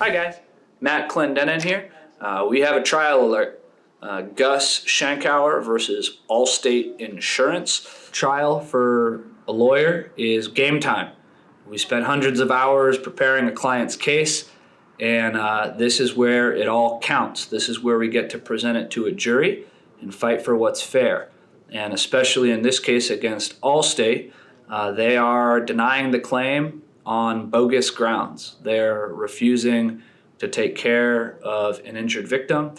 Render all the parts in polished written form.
Hi guys, Matt Clendenin here. We have a trial alert. Gus Shankauer versus Allstate Insurance. Trial for a lawyer is game time. We spent hundreds of hours preparing a client's case, and this is where it all counts. This is where we get to present it to a jury and fight for what's fair. And especially in this case against Allstate, they are denying the claim on bogus grounds. They're refusing to take care of an injured victim,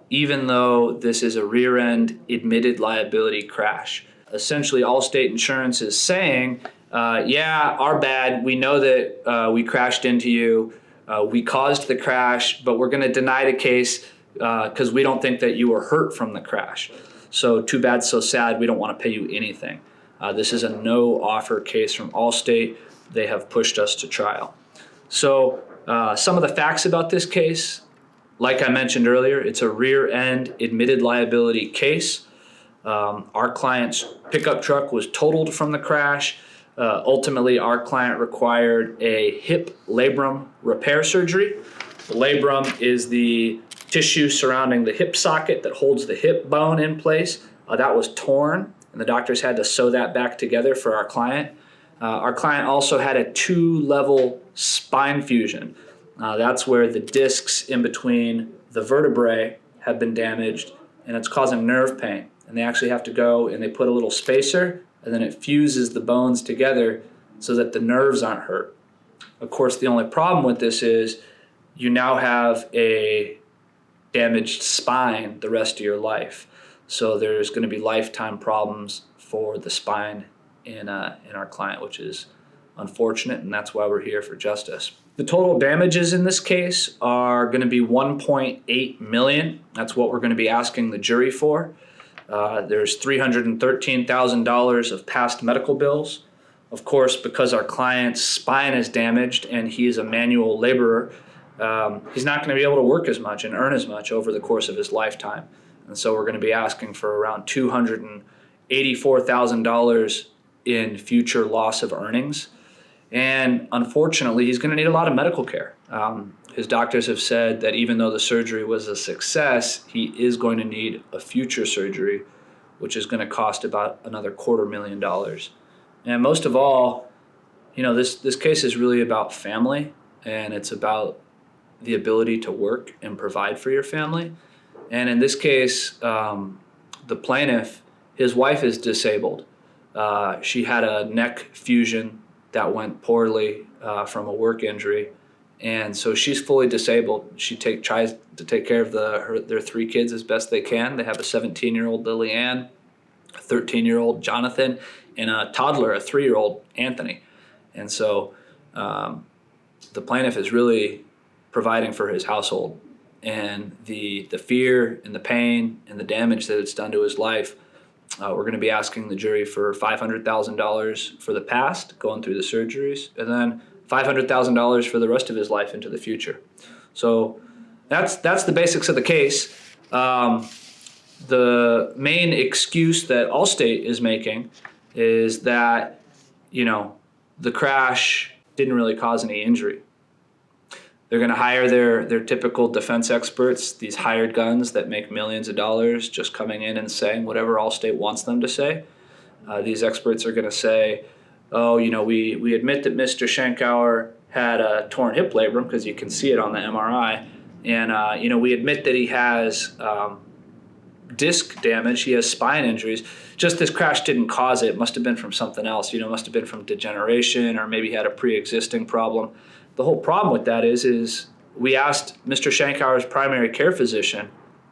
even though this is a rear-end admitted liability crash. Essentially, Allstate Insurance is saying, yeah, our bad. We know that we crashed into you. We caused the crash, but we're going to deny the case because we don't think that you were hurt from the crash. So too bad, so sad. We don't want to pay you anything. This is a no-offer case from Allstate. They have pushed us to trial. So some of the facts about this case, like I mentioned earlier, it's a rear-end admitted liability case. Our client's pickup truck was totaled from the crash. Ultimately, our client required a hip labrum repair surgery. The labrum is the tissue surrounding the hip socket that holds the hip bone in place. That was torn, and the doctors had to sew that back together for our client. Our client also had a 2-level spine fusion. That's where the discs in between the vertebrae have been damaged, and it's causing nerve pain. And they actually have to go and they put a little spacer, and then it fuses the bones together so that the nerves aren't hurt. Of course, the only problem with this is you now have a damaged spine the rest of your life. So there's going to be lifetime problems for the spine in our client, which is unfortunate, and that's why we're here for justice. The total damages in this case are going to be $1.8 million. That's what we're going to be asking the jury for. There's $313,000 of past medical bills. Of course, because our client's spine is damaged and he is a manual laborer, he's not going to be able to work as much and earn as much over the course of his lifetime. And so we're going to be asking for around $284,000 in future loss of earnings. And unfortunately, he's going to need a lot of medical care. His doctors have said that even though the surgery was a success, he is going to need a future surgery, which is going to cost about another $250,000. And most of all, you know, this case is really about family, and it's about the ability to work and provide for your family. And in this case, the plaintiff, his wife is disabled. She had a neck fusion that went poorly from a work injury, and so she's fully disabled. She tries to take care of their 3 kids as best they can. They have a 17-year-old Lillian, a 13-year-old Jonathan, and a toddler, a 3-year-old Anthony. And so the plaintiff is really providing for his household, and the fear and the pain and the damage that it's done to his life. We're going to be asking the jury for $500,000 for the past, going through the surgeries, and then $500,000 for the rest of his life into the future. So that's the basics of the case. The main excuse that Allstate is making is that, you know, the crash didn't really cause any injury. They're going to hire their typical defense experts, these hired guns that make millions of dollars, just coming in and saying whatever Allstate wants them to say. These experts are going to say, oh, you know, we admit that Mr. Shankauer had a torn hip labrum because you can see it on the MRI. And, you know, we admit that he has disc damage, he has spine injuries. Just this crash didn't cause it. It must have been from something else. You know, it must have been from degeneration, or maybe he had a pre-existing problem. The whole problem with that is we asked Mr. Shankauer's primary care physician,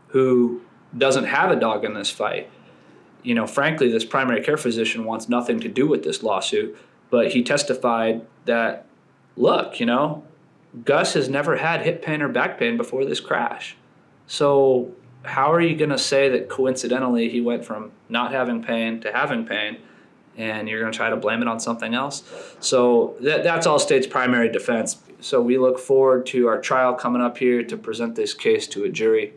who doesn't have a dog in this fight. You know, frankly, this primary care physician wants nothing to do with this lawsuit, but he testified that, look, you know, Gus has never had hip pain or back pain before this crash. So how are you going to say that coincidentally he went from not having pain to having pain, and you're going to try to blame it on something else? So that's Allstate's primary defense. So we look forward to our trial coming up here to present this case to a jury.